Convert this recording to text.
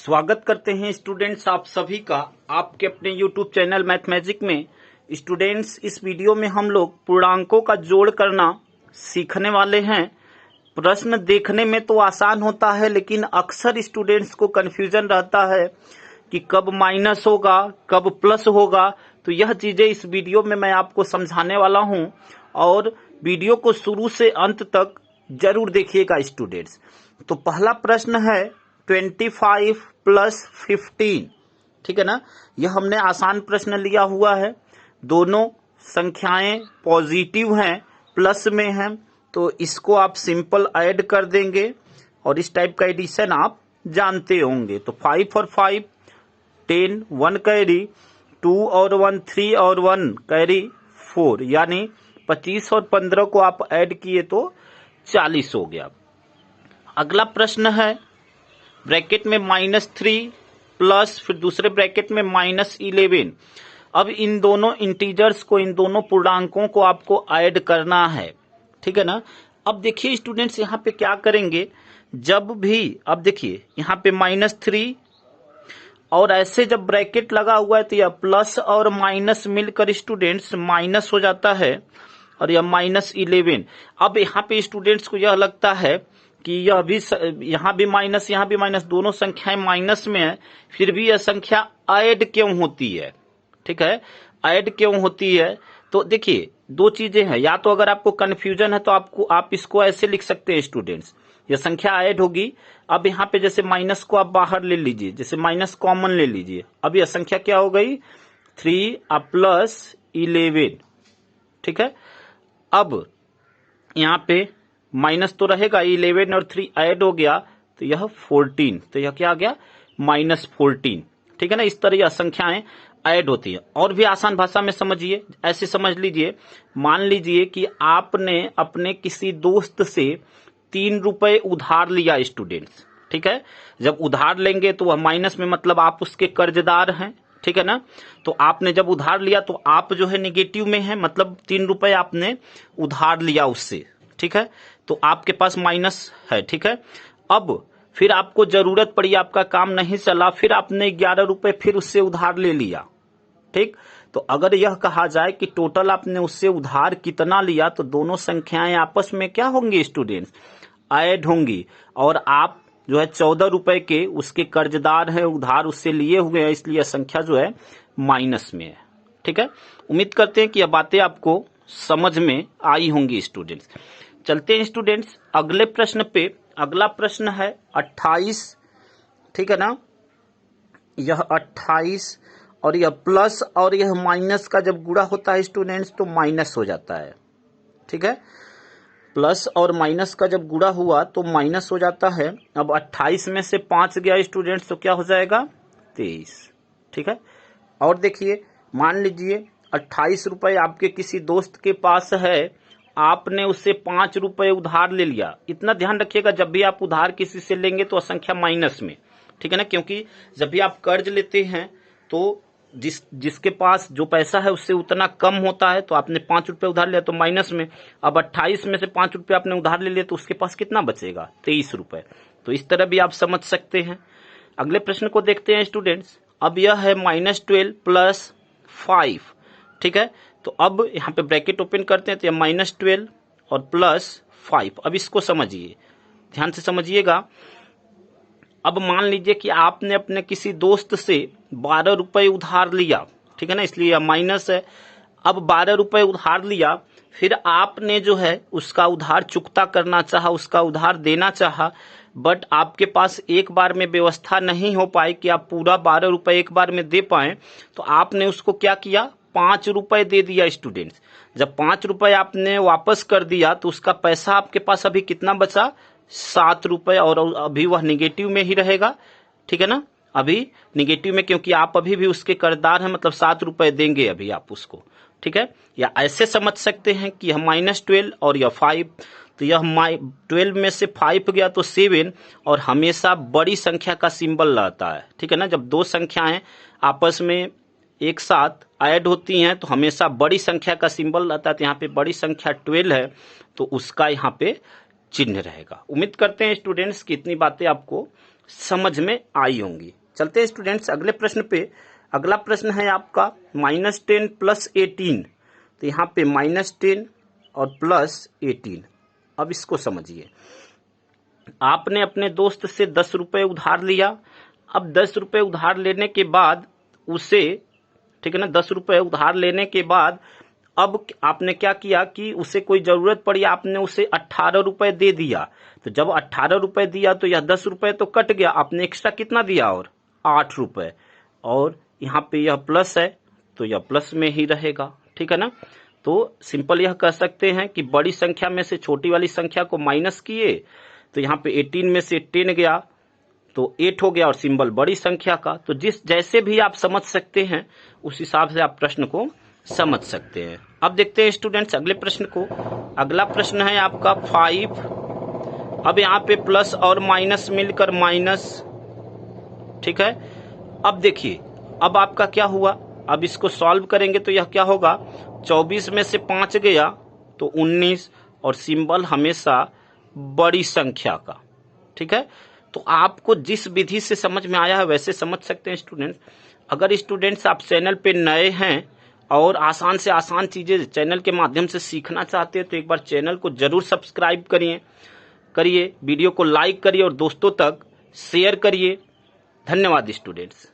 स्वागत करते हैं स्टूडेंट्स आप सभी का आपके अपने YouTube चैनल मैथमेटिक में। स्टूडेंट्स, इस वीडियो में हम लोग पूर्णांकों का जोड़ करना सीखने वाले हैं। प्रश्न देखने में तो आसान होता है, लेकिन अक्सर स्टूडेंट्स को कंफ्यूजन रहता है कि कब माइनस होगा, कब प्लस होगा। तो यह चीजें इस वीडियो में मैं आपको समझाने वाला हूं और वीडियो को शुरू से अंत तक जरूर देखिएगा स्टूडेंट्स। तो पहला प्रश्न है 25 प्लस 15, ठीक है ना। यह हमने आसान प्रश्न लिया हुआ है। दोनों संख्याएं पॉजिटिव हैं, प्लस में हैं, तो इसको आप सिंपल ऐड कर देंगे और इस टाइप का एडिशन आप जानते होंगे। तो 5 और 5 10, 1 कैरी, 2 और 1 3 और 1 कैरी 4, यानी 25 और 15 को आप ऐड किए तो 40 हो गया। अगला प्रश्न है ब्रैकेट में -3 प्लस फिर दूसरे ब्रैकेट में -11। अब इन दोनों इंटीजर्स को, इन दोनों पूर्णांकों को आपको ऐड करना है, ठीक है ना। अब देखिए स्टूडेंट्स, यहाँ पे क्या करेंगे, जब भी अब देखिए यहाँ पे -3 और ऐसे जब ब्रैकेट लगा हुआ है तो यह प्लस और माइनस मिलकर स्टूडेंट्स माइनस हो जाता है और यह -11। अब यहाँ पे स्टूडेंट्स को यह लगता है कि यह भी, यहाँ भी माइनस, दोनों संख्याएं माइनस में है, फिर भी यह संख्या ऐड क्यों होती है, ठीक है, ऐड क्यों होती है। तो देखिए दो चीजें हैं, या तो अगर आपको कंफ्यूजन है तो आप इसको ऐसे लिख सकते हैं स्टूडेंट्स, यह संख्या ऐड होगी। अब यहाँ पे जैसे माइनस को आप बाहर ले लीजिए, जैसे माइनस कॉमन ले लीजिए, अब यह संख्या क्या हो गई 3 प्लस 11, ठीक है। अब यहाँ पे माइनस तो रहेगा, 11 और 3 ऐड हो गया तो यह 14, तो यह क्या आ गया -14, ठीक है ना। इस तरह यह संख्याएं ऐड होती है। और भी आसान भाषा में समझिए, ऐसे समझ लीजिए, मान लीजिए कि आपने अपने किसी दोस्त से 3 रुपए उधार लिया स्टूडेंट्स, ठीक है। जब उधार लेंगे तो वह माइनस में, मतलब आप उसके कर्जदार हैं, ठीक है ना। तो आपने जब उधार लिया तो आप जो है निगेटिव में है, मतलब 3 रुपए आपने उधार लिया उससे, ठीक है, तो आपके पास माइनस है, ठीक है। अब फिर आपको जरूरत पड़ी, आपका काम नहीं चला, फिर आपने 11 रुपए फिर उससे उधार ले लिया, ठीक। तो अगर यह कहा जाए कि टोटल आपने उससे उधार कितना लिया, तो दोनों संख्याएं आपस में क्या होंगी स्टूडेंट्स, ऐड होंगी, और आप जो है 14 रुपए के उसके कर्जदार हैं, उधार उससे लिए हुए हैं, इसलिए संख्या जो है माइनस में है, ठीक है। उम्मीद करते हैं कि यह बातें आपको समझ में आई होंगी स्टूडेंट्स। चलते हैं स्टूडेंट्स अगले प्रश्न पे। अगला प्रश्न है 28, ठीक है ना। यह 28 और यह प्लस और यह माइनस का जब गुणा होता है स्टूडेंट्स तो माइनस हो जाता है, ठीक है। प्लस और माइनस का जब गुणा हुआ तो माइनस हो जाता है। अब 28 में से 5 गया स्टूडेंट्स तो क्या हो जाएगा 23, ठीक है। और देखिए, मान लीजिए 28 रुपए आपके किसी दोस्त के पास है, आपने उससे 5 रुपए उधार ले लिया। इतना ध्यान रखिएगा, जब भी आप उधार किसी से लेंगे तो संख्या माइनस में, ठीक है ना, क्योंकि जब भी आप कर्ज लेते हैं तो जिसके पास जो पैसा है उससे उतना कम होता है। तो आपने 5 रुपए उधार लिया तो माइनस में। अब 28 में से 5 रुपए आपने उधार ले लिया तो उसके पास कितना बचेगा 23 रुपए। तो इस तरह भी आप समझ सकते हैं। अगले प्रश्न को देखते हैं स्टूडेंट्स। अब यह है -12 प्लस 5, ठीक है। तो अब यहाँ पे ब्रैकेट ओपन करते हैं तो यह -12 और प्लस 5। अब इसको समझिए, ध्यान से समझिएगा। अब मान लीजिए कि आपने अपने किसी दोस्त से 12 रुपए उधार लिया, ठीक है ना, इसलिए यह माइनस है। अब 12 रुपए उधार लिया, फिर आपने जो है उसका उधार चुकता करना चाहा, उसका उधार देना चाहा, बट आपके पास एक बार में व्यवस्था नहीं हो पाई कि आप पूरा 12 रुपए एक बार में दे पाए। तो आपने उसको क्या किया, 5 रुपए दे दिया स्टूडेंट्स। जब 5 रुपए आपने वापस कर दिया तो उसका पैसा आपके पास अभी कितना बचा 7 रुपए, और अभी वह निगेटिव में ही रहेगा, ठीक है ना, अभी निगेटिव में, क्योंकि आप अभी भी उसके कर्जदार हैं, मतलब 7 रुपए देंगे अभी आप उसको, ठीक है। या ऐसे समझ सकते हैं कि यह -12 और यह 5, तो यह 12 में से 5 गया तो 7, और हमेशा बड़ी संख्या का सिंबल रहता है, ठीक है ना। जब दो संख्याएं आपस में एक साथ ऐड होती हैं तो हमेशा बड़ी संख्या का सिंबल रहता है। तो यहाँ पे बड़ी संख्या 12 है तो उसका यहाँ पे चिन्ह रहेगा। उम्मीद करते हैं स्टूडेंट्स कि इतनी बातें आपको समझ में आई होंगी। चलते हैं स्टूडेंट्स अगले प्रश्न पे। अगला प्रश्न है आपका -10 + 18। तो यहाँ पे -10 और +18। अब इसको समझिए। आपने अपने दोस्त से 10 रुपये उधार लिया। अब 10 रुपये उधार लेने के बाद उसे, ठीक है ना, 10 रुपये उधार लेने के बाद अब आपने क्या किया कि उसे कोई जरूरत पड़ी, आपने उसे 18 रुपये दे दिया। तो जब 18 रुपये दिया तो यह 10 रुपये तो कट गया, आपने एक्स्ट्रा कितना दिया और 8 रुपये। और यहाँ पे यह प्लस है तो यह प्लस में ही रहेगा, ठीक है ना। तो सिंपल यह कह सकते हैं कि बड़ी संख्या में से छोटी वाली संख्या को माइनस किए तो यहाँ पे 18 में से 10 गया तो 8 हो गया और सिंबल बड़ी संख्या का। तो जिस जैसे भी आप समझ सकते हैं उस हिसाब से आप प्रश्न को समझ सकते हैं। अब देखते हैं स्टूडेंट्स अगले प्रश्न को। अगला प्रश्न है आपका 5। अब यहाँ पे प्लस और माइनस मिलकर माइनस, ठीक है। अब देखिए अब आपका क्या हुआ, अब इसको सॉल्व करेंगे तो यह क्या होगा, 24 में से 5 गया तो 19 और सिंबल हमेशा बड़ी संख्या का, ठीक है। तो आपको जिस विधि से समझ में आया है वैसे समझ सकते हैं स्टूडेंट्स। अगर स्टूडेंट्स आप चैनल पे नए हैं और आसान से आसान चीजें चैनल के माध्यम से सीखना चाहते हैं तो एक बार चैनल को जरूर सब्सक्राइब करिए, वीडियो को लाइक करिए और दोस्तों तक शेयर करिए। धन्यवाद स्टूडेंट्स।